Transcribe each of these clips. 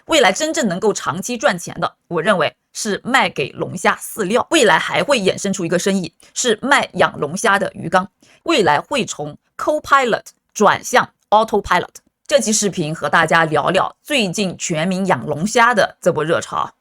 未来真正能够长期赚钱的，我认为是卖给龙虾饲料，未来还会衍生出一个生意，是卖养龙虾的鱼缸，未来会从 Copilot 转向 Autopilot。这期视频和大家聊聊最近全民养龙虾的这波热潮。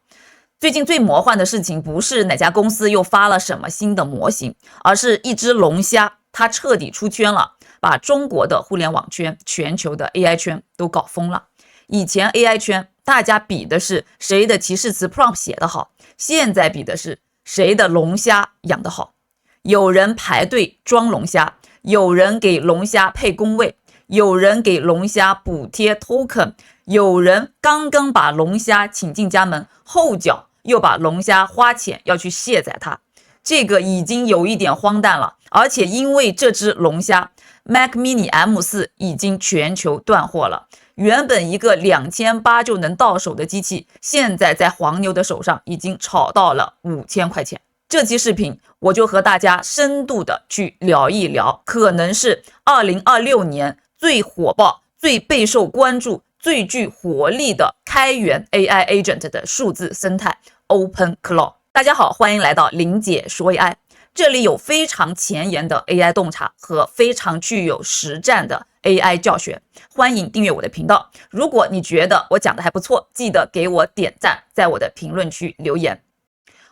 最近最魔幻的事情不是哪家公司又发了什么新的模型，而是一只龙虾它彻底出圈了，把中国的互联网圈、全球的 AI 圈都搞疯了。以前 AI 圈大家比的是谁的提示词 prompt 写得好，现在比的是谁的龙虾养得好。有人排队装龙虾，有人给龙虾配工位，有人给龙虾补贴 token， 有人刚刚把龙虾请进家门，后脚又把龙虾花钱要去卸载它。这个已经有一点荒诞了，而且因为这只龙虾 Mac Mini M4 已经全球断货了，原本一个2800就能到手的机器，现在在黄牛的手上已经炒到了5000块钱。这期视频我就和大家深度的去聊一聊，可能是2026年最火爆、最备受关注、最具活力的开源 AI agent 的数字生态 OpenClaw。大家好，欢迎来到林姐说 AI， 这里有非常前沿的 AI 洞察和非常具有实战的 AI 教学，欢迎订阅我的频道。如果你觉得我讲的还不错，记得给我点赞，在我的评论区留言。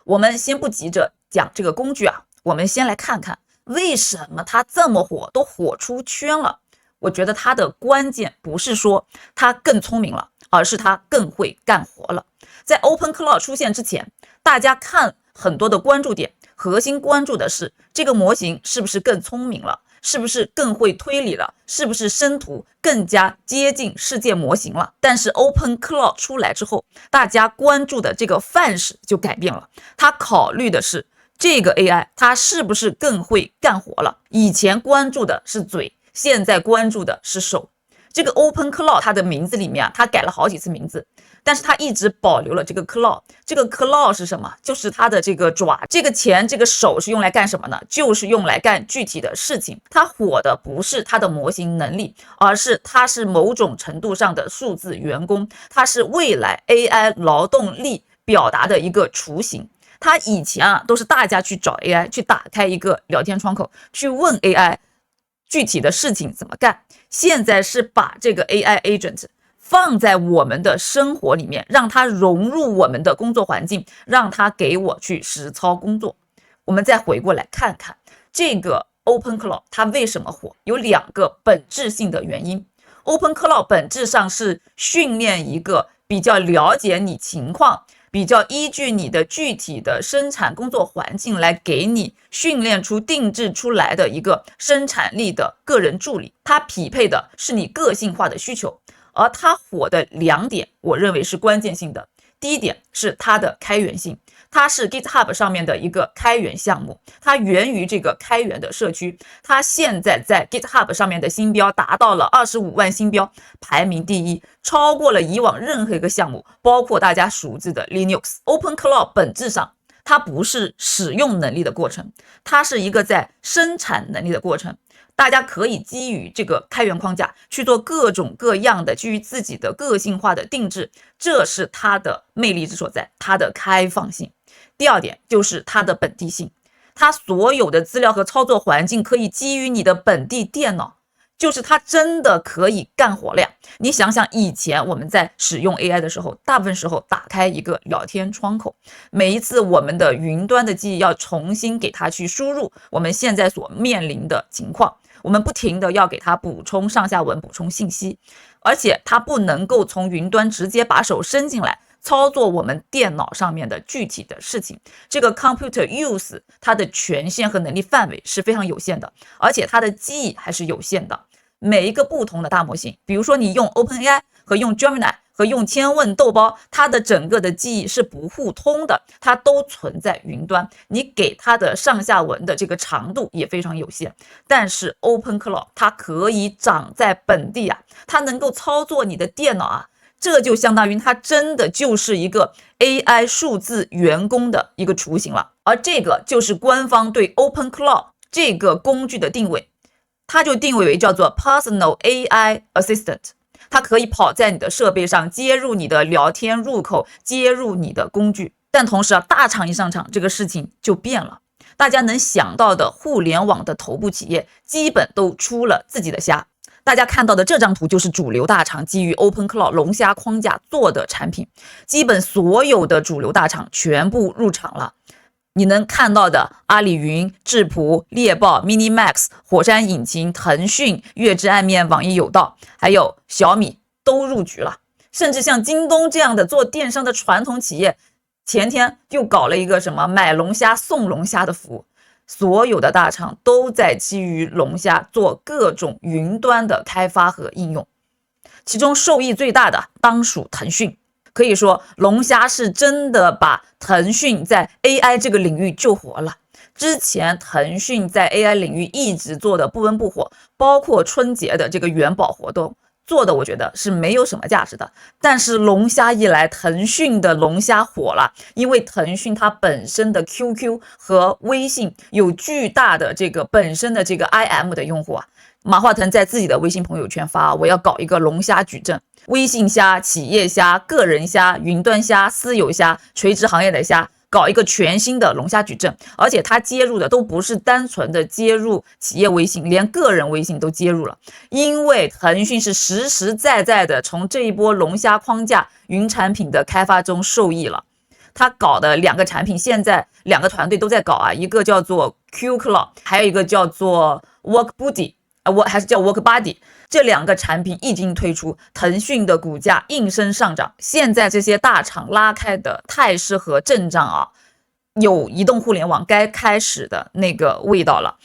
我们先不急着讲这个工具啊，我们先来看看为什么它这么火，都火出圈了。我觉得它的关键不是说它更聪明了，而是它更会干活了。在 OpenClaw 出现之前，大家看很多的关注点，核心关注的是这个模型是不是更聪明了，是不是更会推理了，是不是生图更加接近世界模型了。但是 OpenClaw 出来之后，大家关注的这个范式就改变了，它考虑的是这个 AI 它是不是更会干活了。以前关注的是嘴，现在关注的是手。这个 OpenClaw 它的名字里面啊，它改了好几次名字，但是它一直保留了这个 claw。 这个 claw 是什么？就是它的这个爪。这个钱，这个手是用来干什么呢？就是用来干具体的事情。它火的不是它的模型能力，而是它是某种程度上的数字员工，它是未来 AI 劳动力表达的一个雏形。它以前啊都是大家去找 AI， 去打开一个聊天窗口，去问 AI 具体的事情怎么干。现在是把这个 AI agent 放在我们的生活里面，让它融入我们的工作环境，让它给我去实操工作。我们再回过来看看这个 OpenClaw 它为什么火，有2个本质性的原因。 OpenClaw 本质上是训练一个比较了解你情况，比较依据你的具体的生产工作环境来给你训练出定制出来的一个生产力的个人助理，它匹配的是你个性化的需求。而它火的2点我认为是关键性的。第一点是它的开源性，它是 GitHub 上面的一个开源项目，它源于这个开源的社区。它现在在 GitHub 上面的星标达到了25万星标，排名第1，超过了以往任何一个项目，包括大家熟知的 Linux。 OpenClaw 本质上它不是使用能力的过程，它是一个在生产能力的过程。大家可以基于这个开源框架去做各种各样的基于自己的个性化的定制，这是它的魅力之所在，它的开放性。第2点就是它的本地性，它所有的资料和操作环境可以基于你的本地电脑，就是它真的可以干活了呀。你想想以前我们在使用 AI 的时候，大部分时候打开一个聊天窗口，每一次我们的云端的记忆要重新给它去输入我们现在所面临的情况，我们不停的要给它补充上下文，补充信息，而且它不能够从云端直接把手伸进来操作我们电脑上面的具体的事情。这个 computer use 它的权限和能力范围是非常有限的，而且它的记忆还是有限的。每一个不同的大模型，比如说你用 OpenAI 和用 Gemini 和用千问豆包，它的整个的记忆是不互通的，它都存在云端，你给它的上下文的这个长度也非常有限。但是 OpenClaw 它可以长在本地啊，它能够操作你的电脑啊，这就相当于它真的就是一个 AI 数字员工的一个雏形了。而这个就是官方对 OpenClaw 这个工具的定位，它就定位为叫做 Personal AI Assistant。它可以跑在你的设备上，接入你的聊天入口，接入你的工具。但同时啊，大厂一上场，这个事情就变了。大家能想到的互联网的头部企业，基本都出了自己的虾。大家看到的这张图就是主流大厂基于 OpenClaw 龙虾框架做的产品，基本所有的主流大厂全部入场了。你能看到的阿里云、智谱、猎豹、MiniMax、火山引擎、腾讯、月之暗面、网易有道，还有小米都入局了。甚至像京东这样的做电商的传统企业，前天又搞了一个什么买龙虾送龙虾的服务。所有的大厂都在基于龙虾做各种云端的开发和应用，其中受益最大的当属腾讯。可以说龙虾是真的把腾讯在 AI 这个领域救活了。之前腾讯在 AI 领域一直做的不温不火，包括春节的这个元宝活动做的我觉得是没有什么价值的，但是龙虾一来，腾讯的龙虾火了，因为腾讯它本身的 QQ 和微信有巨大的这个本身的这个 IM 的用户啊。马化腾在自己的微信朋友圈发，我要搞一个龙虾矩阵，微信虾、企业虾、个人虾、云端虾、私有虾、垂直行业的虾，搞一个全新的龙虾矩阵。而且它接入的都不是单纯的接入企业微信，连个人微信都接入了。因为腾讯是实实在在的从这一波龙虾框架云产品的开发中受益了。他搞的2个产品，现在2个团队都在搞啊，一个叫做 QClaw， 还有一个叫做 WorkBuddy，还是叫 WorkBuddy。这2个产品一经推出，腾讯的股价应声上涨。现在这些大厂拉开的态势和阵仗啊，有移动互联网该开始的那个味道了。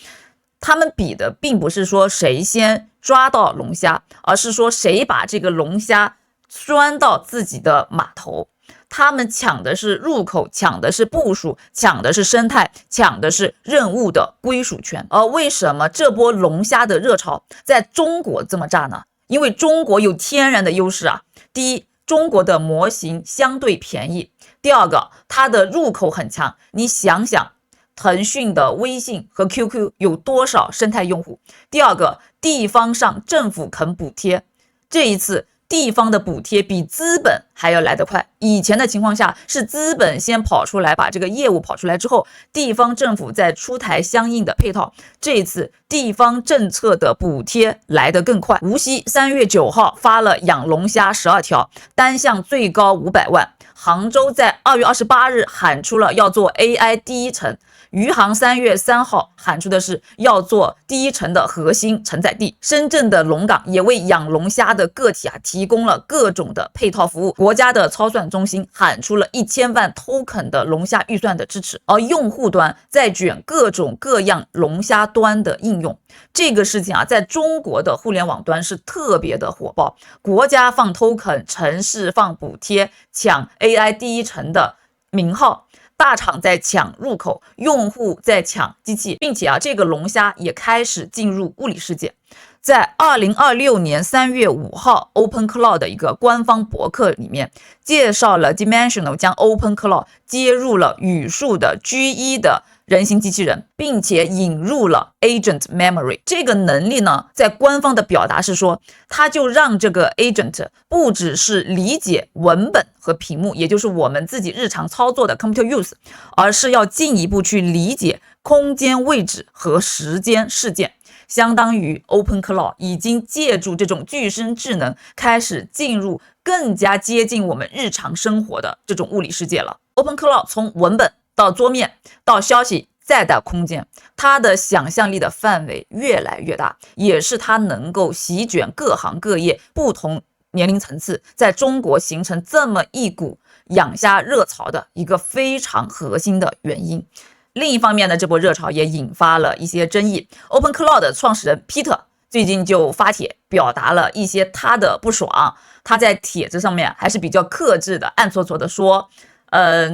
他们比的并不是说谁先抓到龙虾，而是说谁把这个龙虾拴到自己的码头。他们抢的是入口，抢的是部署，抢的是生态，抢的是任务的归属权。而为什么这波龙虾的热潮在中国这么炸呢？因为中国有天然的优势啊。第一，中国的模型相对便宜；第二个，它的入口很强。你想想，腾讯的微信和 QQ 有多少生态用户？第二个，地方上政府肯补贴，这一次地方的补贴比资本还要来得快。以前的情况下是资本先跑出来，把这个业务跑出来之后，地方政府再出台相应的配套。这一次地方政策的补贴来得更快。无锡3月9号发了养龙虾12条，单项最高500万。杭州在2月28日喊出了要做 AI 第一城。余杭3月3号喊出的是要做第一城的核心承载地。深圳的龙岗也为养龙虾的个体提供了各种的配套服务。国家的操算中心喊出了1000万 token 的龙虾预算的支持，而用户端在卷各种各样龙虾端的应用。这个事情在中国的互联网端是特别的火爆。国家放 token， 城市放补贴，抢 AI 第一城的名号。大厂在抢入口，用户在抢机器，并且这个龙虾也开始进入物理世界。在2026年3月5号 OpenClaw 的一个官方博客里面介绍了 Dimensional 将 OpenClaw 接入了语数的 G1 的人形机器人，并且引入了 Agent Memory。 这个能力呢，在官方的表达是说，它就让这个 Agent 不只是理解文本和屏幕，也就是我们自己日常操作的 Computer Use， 而是要进一步去理解空间位置和时间事件。相当于 OpenClaw 已经借助这种具身智能，开始进入更加接近我们日常生活的这种物理世界了。OpenClaw 从文本到桌面到消息再到空间，它的想象力的范围越来越大，也是它能够席卷各行各业不同年龄层次，在中国形成这么一股养虾热潮的一个非常核心的原因。另一方面呢，这波热潮也引发了一些争议。OpenClaw 的创始人 Peter 最近就发帖表达了一些他的不爽。他在帖子上面还是比较克制的，暗搓搓的说，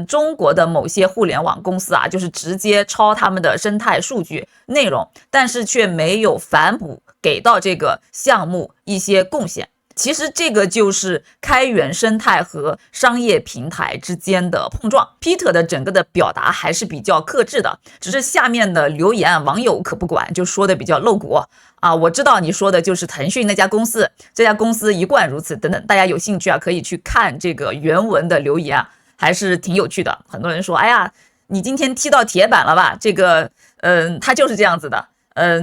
中国的某些互联网公司就是直接抄他们的生态数据内容，但是却没有反哺给到这个项目一些贡献。其实这个就是开源生态和商业平台之间的碰撞。Peter 的整个的表达还是比较克制的，只是下面的留言网友可不管，就说的比较露骨啊。我知道你说的就是腾讯那家公司，这家公司一贯如此等等。大家有兴趣啊，可以去看这个原文的留言啊，还是挺有趣的。很多人说，哎呀，你今天踢到铁板了吧？这个，他就是这样子的。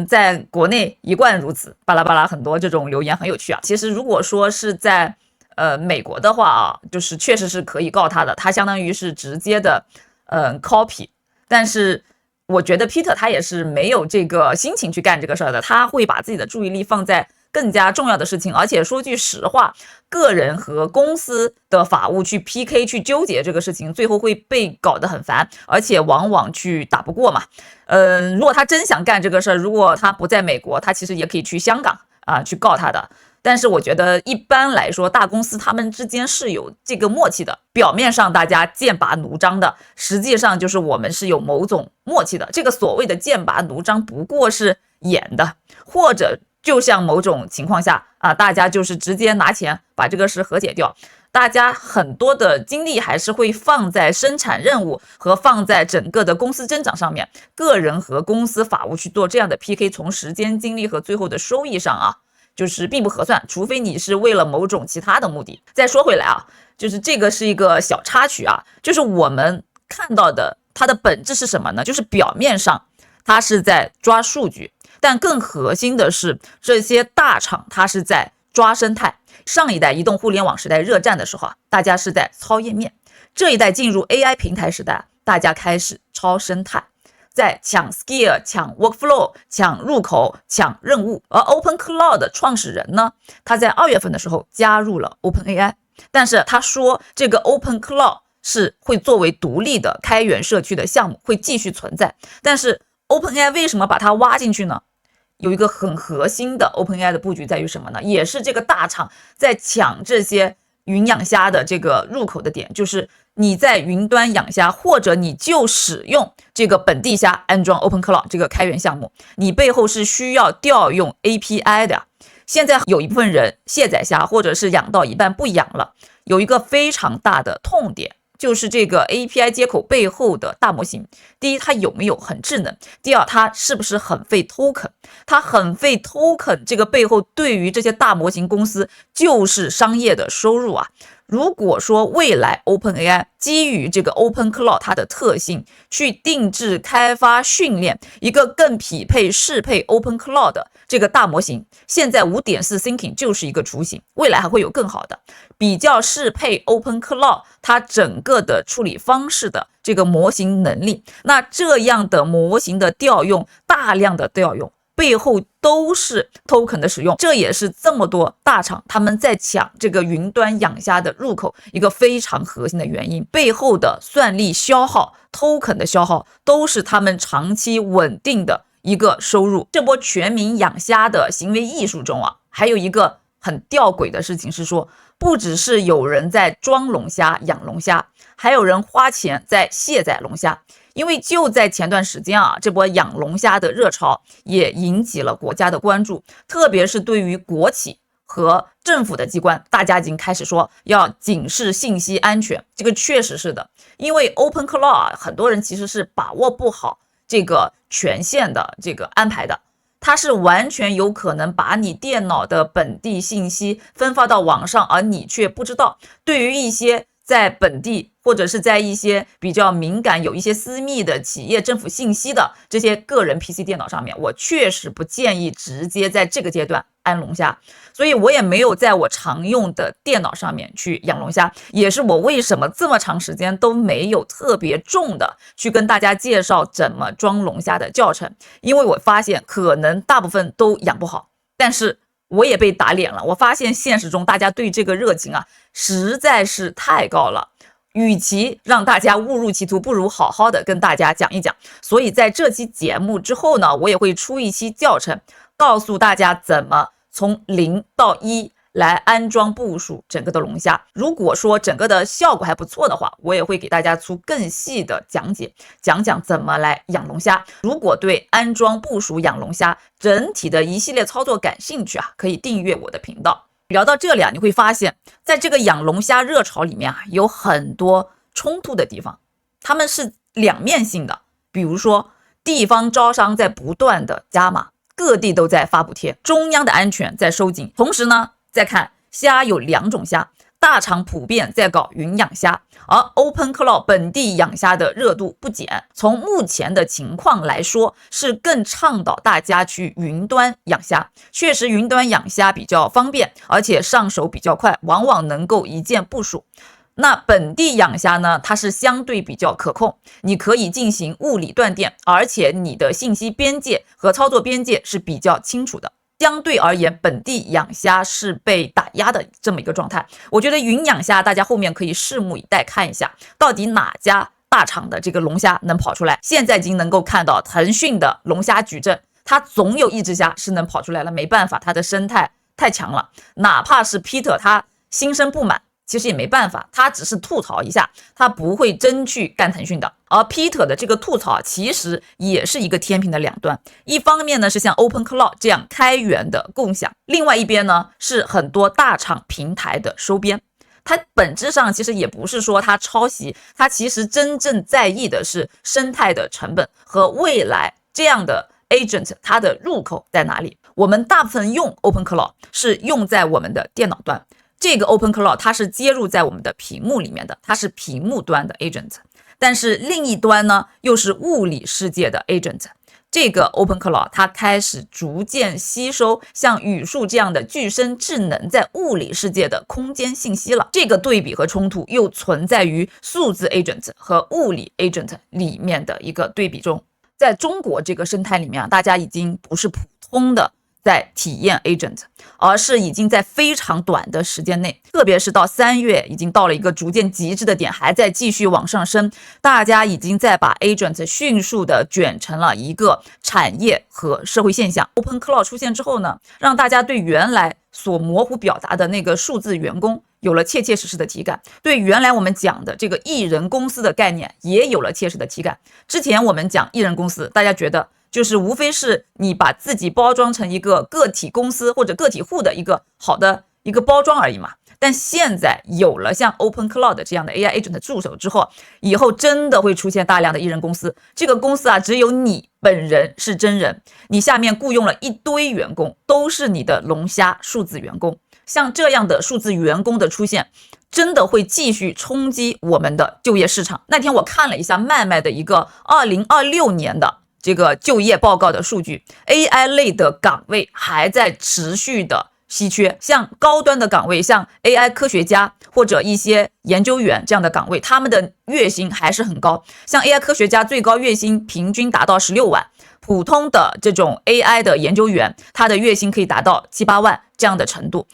在国内一贯如此，巴拉巴拉很多这种留言很有趣啊。其实如果说是在美国的话啊，就是确实是可以告他的，他相当于是直接的copy。但是我觉得 Peter 他也是没有这个心情去干这个事儿的，他会把自己的注意力放在更加重要的事情。而且说句实话，个人和公司的法务去 PK 去纠结这个事情，最后会被搞得很烦，而且往往去打不过嘛。如果他真想干这个事儿，如果他不在美国，他其实也可以去香港啊去告他的。但是我觉得一般来说，大公司他们之间是有这个默契的，表面上大家剑拔弩张的，实际上就是我们是有某种默契的。这个所谓的剑拔弩张不过是演的，或者就像某种情况下啊，大家就是直接拿钱把这个事和解掉。大家很多的精力还是会放在生产任务和放在整个的公司增长上面，个人和公司法务去做这样的 PK， 从时间精力和最后的收益上啊，就是并不合算，除非你是为了某种其他的目的。再说回来啊，就是这个是一个小插曲啊，就是我们看到的它的本质是什么呢？就是表面上它是在抓数据，但更核心的是这些大厂它是在抓生态。上一代移动互联网时代热战的时候啊，大家是在操页面；这一代进入 AI 平台时代，大家开始抄生态，在抢 skill、抢 workflow、抢入口、抢任务。而 OpenCloud 的创始人呢，他在2月份的时候加入了 OpenAI， 但是他说这个 OpenCloud 是会作为独立的开源社区的项目，会继续存在。但是 OpenAI 为什么把它挖进去呢？有一个很核心的 OpenAI 的布局在于什么呢？也是这个大厂在抢这些云养虾的这个入口的点，就是你在云端养虾，或者你就使用这个本地虾安装 OpenCloud 这个开源项目，你背后是需要调用 API 的。现在有一部分人卸载虾，或者是养到一半不养了，有一个非常大的痛点，就是这个 API 接口背后的大模型。第一，它有没有很智能；第二，它是不是很费 token。它很费 token， 这个背后对于这些大模型公司就是商业的收入啊。如果说未来 OpenAI 基于这个 OpenCloud 它的特性去定制、开发、训练一个更匹配适配 OpenCloud 的这个大模型，现在 5.4 Thinking 就是一个雏形，未来还会有更好的比较适配 OpenCloud 它整个的处理方式的这个模型能力。那这样的模型的调用，大量的调用，背后都是 token 的使用，这也是这么多大厂他们在抢这个云端养虾的入口一个非常核心的原因。背后的算力消耗、token 的消耗，都是他们长期稳定的一个收入。这波全民养虾的行为艺术中啊，还有一个很吊诡的事情是说，不只是有人在装龙虾、养龙虾，还有人花钱在卸载龙虾。因为就在前段时间啊，这波养龙虾的热潮也引起了国家的关注，特别是对于国企和政府的机关，大家已经开始说要警示信息安全。这个确实是的，因为 OpenCloud 啊，很多人其实是把握不好这个权限的这个安排的，它是完全有可能把你电脑的本地信息分发到网上，而你却不知道。对于一些在本地或者是在一些比较敏感、有一些私密的企业政府信息的这些个人 PC 电脑上面，我确实不建议直接在这个阶段安龙虾，所以我也没有在我常用的电脑上面去养龙虾，也是我为什么这么长时间都没有特别重的去跟大家介绍怎么装龙虾的教程，因为我发现可能大部分都养不好，但是我也被打脸了。我发现现实中大家对这个热情啊实在是太高了，与其让大家误入歧途，不如好好的跟大家讲一讲。所以在这期节目之后呢，我也会出一期教程，告诉大家怎么从0到1来安装部署整个的龙虾。如果说整个的效果还不错的话，我也会给大家出更细的讲解，讲讲怎么来养龙虾。如果对安装部署养龙虾整体的一系列操作感兴趣啊，可以订阅我的频道。聊到这里啊，你会发现在这个养龙虾热潮里面啊，有很多冲突的地方，他们是两面性的。比如说地方招商在不断的加码，各地都在发补贴，中央的安全在收紧。同时呢，再看虾有两种虾，大厂普遍在搞云养虾，而 OpenClaw 本地养虾的热度不减。从目前的情况来说，是更倡导大家去云端养虾。确实云端养虾比较方便，而且上手比较快，往往能够一键部署。那本地养虾呢，它是相对比较可控，你可以进行物理断电，而且你的信息边界和操作边界是比较清楚的。相对而言，本地养虾是被打压的这么一个状态。我觉得云养虾，大家后面可以拭目以待，看一下到底哪家大厂的这个龙虾能跑出来。现在已经能够看到腾讯的龙虾矩阵，它总有一只虾是能跑出来了，没办法，它的生态太强了。哪怕是 Peter 他心生不满，其实也没办法，他只是吐槽一下，他不会真去干腾讯的。而 Peter 的这个吐槽其实也是一个天平的两端，一方面呢是像 OpenClaw 这样开源的共享，另外一边呢是很多大厂平台的收编。它本质上其实也不是说它抄袭，它其实真正在意的是生态的成本和未来这样的 agent 它的入口在哪里。我们大部分用 OpenClaw 是用在我们的电脑端，这个 OpenClaw 它是接入在我们的屏幕里面的，它是屏幕端的 agent， 但是另一端呢又是物理世界的 agent。这个 OpenClaw 它开始逐渐吸收像语数这样的具身智能在物理世界的空间信息了。这个对比和冲突又存在于数字 agent 和物理 agent 里面的一个对比中。在中国这个生态里面啊，大家已经不是普通的在体验 agent， 而是已经在非常短的时间内，特别是到3月已经到了一个逐渐极致的点，还在继续往上升，大家已经在把 agent 迅速的卷成了一个产业和社会现象。 OpenClaw 出现之后呢，让大家对原来所模糊表达的那个数字员工有了切切实实的体感，对原来我们讲的这个艺人公司的概念也有了切实的体感。之前我们讲艺人公司，大家觉得就是无非是你把自己包装成一个个体公司或者个体户的一个好的一个包装而已嘛。但现在有了像 OpenClaw 这样的 AI agent 助手之后，以后真的会出现大量的艺人公司。这个公司啊，只有你本人是真人，你下面雇佣了一堆员工，都是你的龙虾数字员工。像这样的数字员工的出现，真的会继续冲击我们的就业市场。那天我看了一下麦麦的一个2026年的这个就业报告的数据， AI 类的岗位还在持续的稀缺，像高端的岗位，像 AI 科学家或者一些研究员这样的岗位，他们的月薪还是很高。像 AI 科学家最高月薪平均达到16万，普通的这种 AI 的研究员，他的月薪可以达到7、8万这样的程度。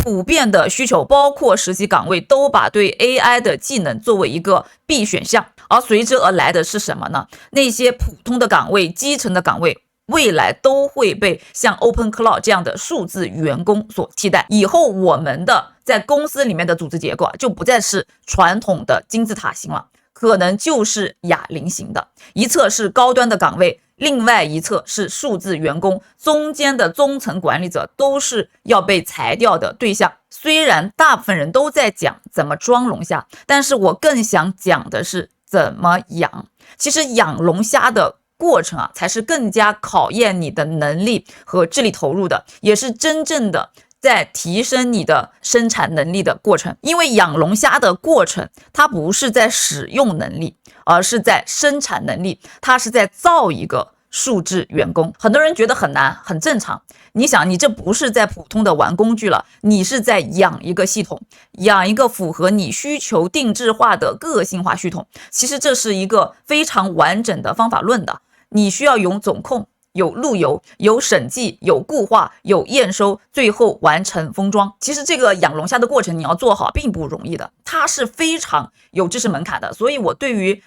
普遍的需求包括实习岗位都把对 AI 的技能作为一个必选项，而随之而来的是什么呢？那些普通的岗位、基层的岗位未来都会被像 OpenClaw 这样的数字员工所替代。以后我们的在公司里面的组织结构就不再是传统的金字塔型了，可能就是哑铃型的，一侧是高端的岗位，另外一侧是数字员工，中间的中层管理者都是要被裁掉的对象。虽然大部分人都在讲怎么装龙虾，但是我更想讲的是怎么养。其实养龙虾的过程啊，才是更加考验你的能力和智力投入的，也是真正的在提升你的生产能力的过程。因为养龙虾的过程，它不是在使用能力，而是在生产能力，它是在造一个数字员工。很多人觉得很难，很正常。你想，你这不是在普通的玩工具了，你是在养一个系统，养一个符合你需求定制化的个性化系统。其实这是一个非常完整的方法论的，你需要有总控，有路由，有审计，有固化，有验收，最后完成封装。其实这个养龙虾的过程你要做好并不容易的，它是非常有知识门槛的。所以我对于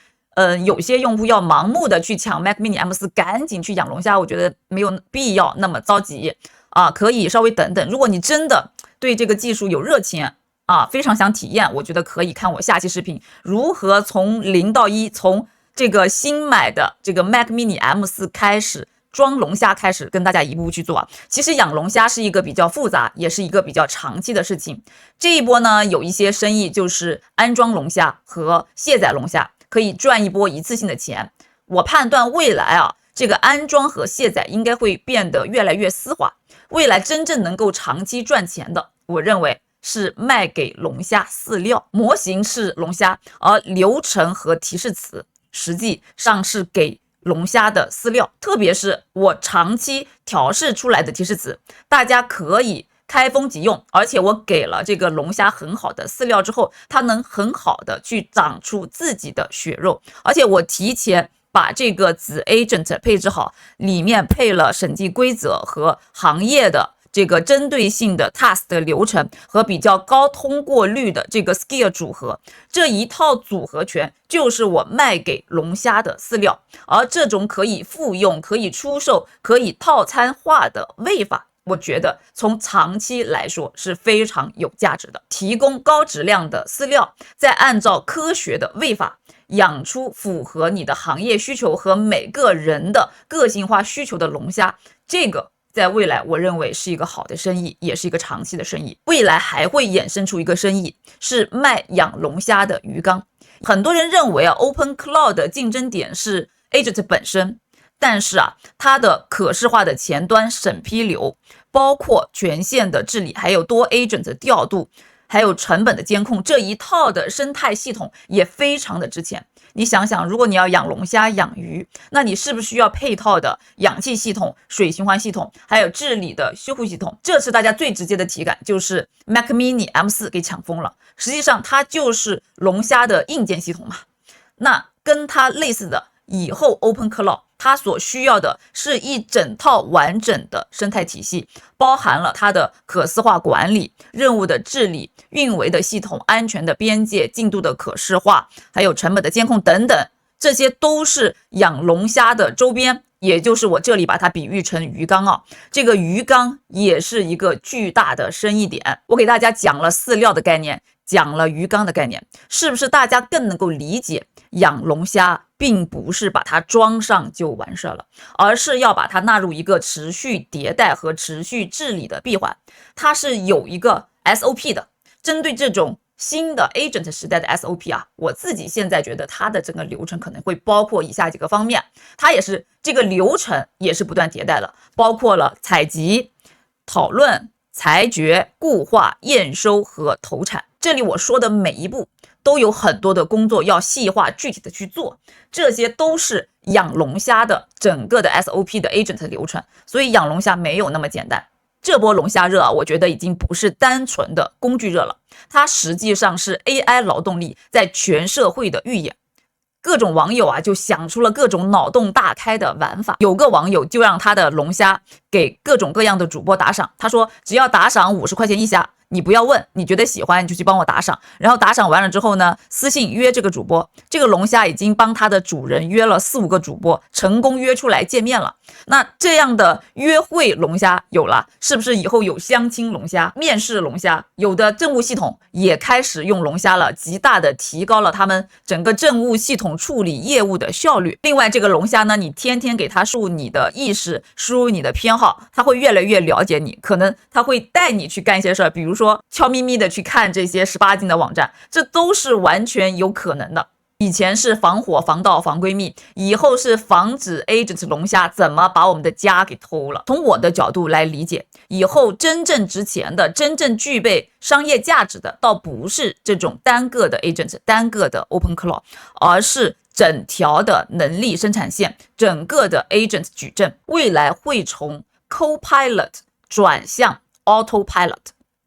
有些用户要盲目的去抢 Mac mini M4 赶紧去养龙虾，我觉得没有必要那么着急啊，可以稍微等等。如果你真的对这个技术有热情啊，非常想体验，我觉得可以看我下期视频，如何从0到1，从这个新买的这个 Mac mini M4 开始装龙虾开始跟大家一步步去做啊。其实养龙虾是一个比较复杂，也是一个比较长期的事情。这一波呢，有一些生意就是安装龙虾和卸载龙虾，可以赚一波一次性的钱。我判断未来啊，这个安装和卸载应该会变得越来越丝滑。未来真正能够长期赚钱的，我认为是卖给龙虾饲料，模型是龙虾，而流程和提示词实际上是给龙虾的饲料。特别是我长期调试出来的提示词，大家可以开封即用，而且我给了这个龙虾很好的饲料之后，它能很好的去长出自己的血肉，而且我提前把这个子 agent 配置好，里面配了审计规则和行业的这个针对性的 task 的流程和比较高通过率的这个 skill 组合，这一套组合拳就是我卖给龙虾的饲料。而这种可以复用、可以出售、可以套餐化的喂法，我觉得从长期来说是非常有价值的。提供高质量的饲料，再按照科学的喂法养出符合你的行业需求和每个人的个性化需求的龙虾，这个在未来我认为是一个好的生意，也是一个长期的生意。未来还会衍生出一个生意，是卖养龙虾的鱼缸。很多人认为OpenClaw 的竞争点是 Agent 本身，但是它的可视化的前端审批流，包括权限的治理，还有多 Agent 的调度，还有成本的监控，这一套的生态系统也非常的值钱。你想想，如果你要养龙虾、养鱼，那你是不是需要配套的氧气系统、水循环系统，还有治理的修护系统？这次大家最直接的体感就是 Mac Mini M4 给抢疯了，实际上它就是龙虾的硬件系统嘛。那跟它类似的以后 OpenClaw 它所需要的是一整套完整的生态体系，包含了它的可视化管理、任务的治理、运维的系统、安全的边界、进度的可视化，还有成本的监控等等，这些都是养龙虾的周边，也就是我这里把它比喻成鱼缸这个鱼缸也是一个巨大的生意点。我给大家讲了饲料的概念，讲了鱼缸的概念，是不是大家更能够理解养龙虾并不是把它装上就完事了，而是要把它纳入一个持续迭代和持续治理的闭环，它是有一个 SOP 的。针对这种新的 agent 时代的 SOP 我自己现在觉得它的整个流程可能会包括以下几个方面，它也是这个流程也是不断迭代了，包括了采集、讨论、裁决、固化、验收和投产。这里我说的每一步都有很多的工作要细化具体的去做，这些都是养龙虾的整个的 SOP 的 agent 流程，所以养龙虾没有那么简单。这波龙虾热我觉得已经不是单纯的工具热了，它实际上是 AI 劳动力在全社会的预演。各种网友就想出了各种脑洞大开的玩法。有个网友就让他的龙虾给各种各样的主播打赏，他说只要打赏50块钱一虾，你不要问，你觉得喜欢你就去帮我打赏，然后打赏完了之后呢，私信约这个主播。这个龙虾已经帮他的主人约了4、5个主播，成功约出来见面了。那这样的约会龙虾有了，是不是以后有相亲龙虾、面试龙虾？有的政务系统也开始用龙虾了，极大的提高了他们整个政务系统处理业务的效率。另外这个龙虾呢，你天天给它输入你的意识，输入你的偏好，它会越来越了解你，可能它会带你去干一些事儿，比如说悄咪咪的去看这些18禁的网站，这都是完全有可能的。以前是防火、防盗、防闺蜜，以后是防止 agent 龙虾怎么把我们的家给偷了。从我的角度来理解，以后真正值钱的、真正具备商业价值的，倒不是这种单个的 agent、单个的 OpenClaw， 而是整条的能力生产线，整个的 agent 矩阵，未来会从 Copilot 转向 Autopilot。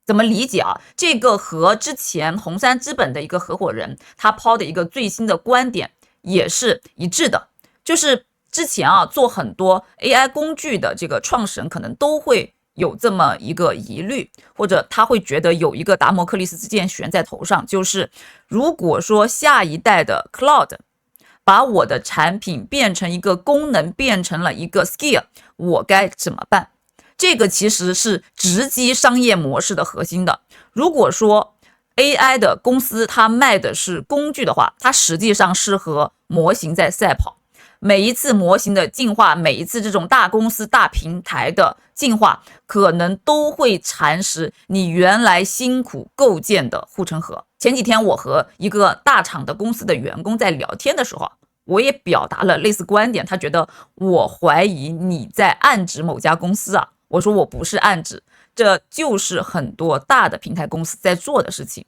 怎么理解这个和之前红杉资本的一个合伙人他抛的一个最新的观点也是一致的，就是之前做很多 AI 工具的这个创始人可能都会有这么一个疑虑，或者他会觉得有一个达摩克利斯之剑悬在头上，就是如果说下一代的 Cloud 把我的产品变成一个功能，变成了一个 skill， 我该怎么办？这个其实是直击商业模式的核心的。如果说 AI 的公司它卖的是工具的话，它实际上是和模型在赛跑。每一次模型的进化，每一次这种大公司大平台的进化，可能都会蚕食你原来辛苦构建的护城河。前几天我和一个大厂的公司的员工在聊天的时候，我也表达了类似观点，他觉得我怀疑你在暗指某家公司啊。我说我不是暗指，这就是很多大的平台公司在做的事情。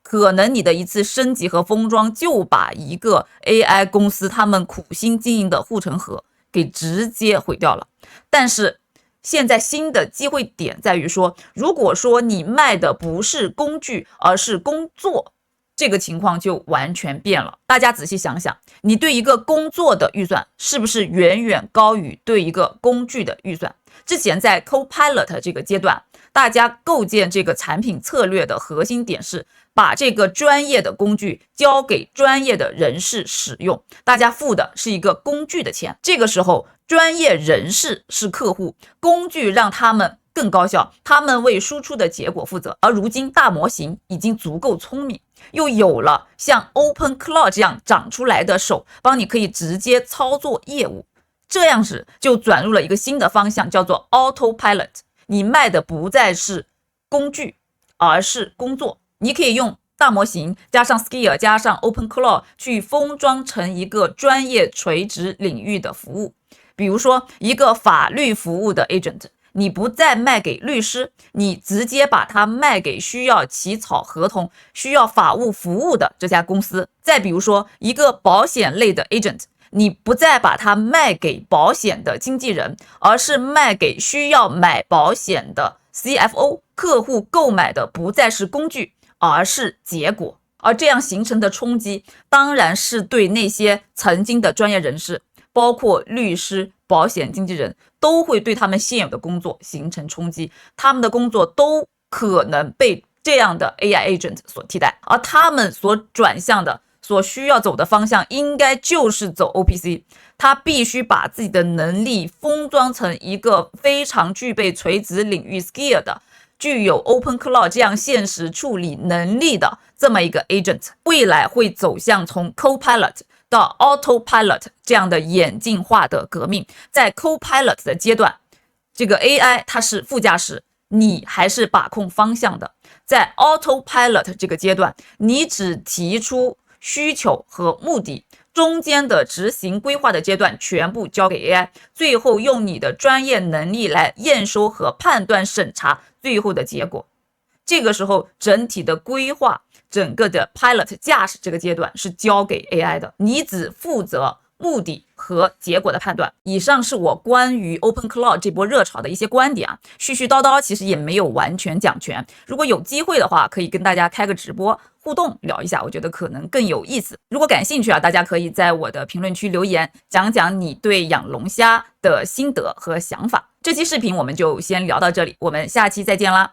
可能你的一次升级和封装就把一个 AI 公司他们苦心经营的护城河给直接毁掉了。但是现在新的机会点在于说，如果说你卖的不是工具，而是工作，这个情况就完全变了。大家仔细想想，你对一个工作的预算是不是远远高于对一个工具的预算？之前在 Copilot 这个阶段，大家构建这个产品策略的核心点是把这个专业的工具交给专业的人士使用，大家付的是一个工具的钱。这个时候专业人士是客户，工具让他们更高效，他们为输出的结果负责。而如今大模型已经足够聪明，又有了像 OpenClaw 这样长出来的手，帮你可以直接操作业务，这样子就转入了一个新的方向，叫做 Autopilot。 你卖的不再是工具，而是工作。你可以用大模型加上 Skill 加上 OpenClaw 去封装成一个专业垂直领域的服务。比如说一个法律服务的 agent， 你不再卖给律师，你直接把它卖给需要起草合同、需要法务服务的这家公司。再比如说一个保险类的 agent，你不再把它卖给保险的经纪人，而是卖给需要买保险的 CFO。 客户购买的不再是工具，而是结果。而这样形成的冲击，当然是对那些曾经的专业人士，包括律师、保险经纪人，都会对他们现有的工作形成冲击，他们的工作都可能被这样的 AI agent 所替代，而他们所转向的所需要走的方向应该就是走 OPC， 他必须把自己的能力封装成一个非常具备垂直领域 skill 的，具有 OpenClaw 这样现实处理能力的这么一个 agent。 未来会走向从 Copilot 到 Autopilot 这样的演进化的革命。在 Copilot 的阶段，这个 AI 它是副驾驶，你还是把控方向的。在 Autopilot 这个阶段，你只提出需求和目的，中间的执行规划的阶段全部交给 AI， 最后用你的专业能力来验收和判断审查最后的结果。这个时候整体的规划，整个的 pilot 驾驶这个阶段是交给 AI 的，你只负责目的和结果的判断。以上是我关于 OpenClaw 这波热潮的一些观点啊，絮絮叨叨其实也没有完全讲全。如果有机会的话，可以跟大家开个直播互动聊一下，我觉得可能更有意思。如果感兴趣啊，大家可以在我的评论区留言，讲讲你对养龙虾的心得和想法。这期视频我们就先聊到这里，我们下期再见啦。